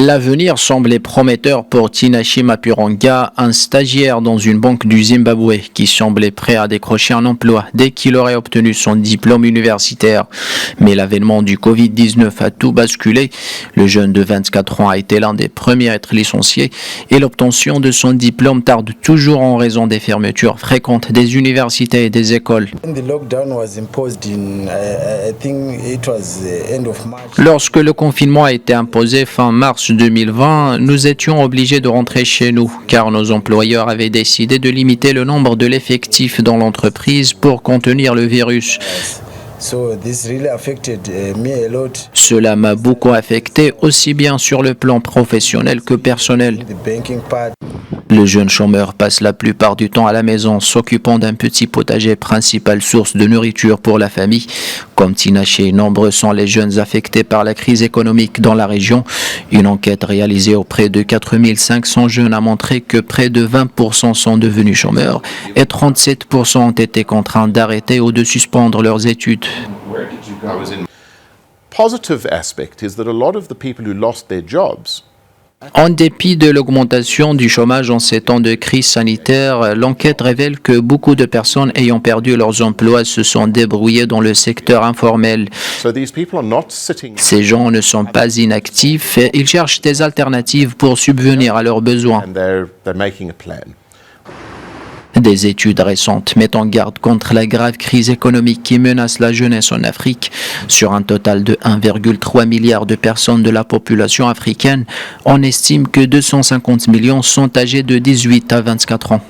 L'avenir semblait prometteur pour Tinashe Mapuranga, un stagiaire dans une banque du Zimbabwe qui semblait prêt à décrocher un emploi dès qu'il aurait obtenu son diplôme universitaire. Mais l'avènement du Covid-19 a tout basculé. Le jeune de 24 ans a été l'un des premiers à être licencié et l'obtention de son diplôme tarde toujours en raison des fermetures fréquentes des universités et des écoles. Lorsque le confinement a été imposé fin mars 2020, nous étions obligés de rentrer chez nous car nos employeurs avaient décidé de limiter le nombre de l'effectif dans l'entreprise pour contenir le virus. Cela m'a beaucoup affecté, aussi bien sur le plan professionnel que personnel. Le jeune chômeur passe la plupart du temps à la maison, s'occupant d'un petit potager, principale source de nourriture pour la famille. Comme Tinashe, nombreux sont les jeunes affectés par la crise économique dans la région. Une enquête réalisée auprès de 4500 jeunes a montré que près de 20% sont devenus chômeurs et 37% ont été contraints d'arrêter ou de suspendre leurs études. Positive aspect is that a lot of the people who lost their jobs. En dépit de l'augmentation du chômage en ces temps de crise sanitaire, l'enquête révèle que beaucoup de personnes ayant perdu leurs emplois se sont débrouillées dans le secteur informel. Ces gens ne sont pas inactifs, ils cherchent des alternatives pour subvenir à leurs besoins. Des études récentes mettent en garde contre la grave crise économique qui menace la jeunesse en Afrique. Sur un total de 1,3 milliard de personnes de la population africaine, on estime que 250 millions sont âgés de 18 à 24 ans.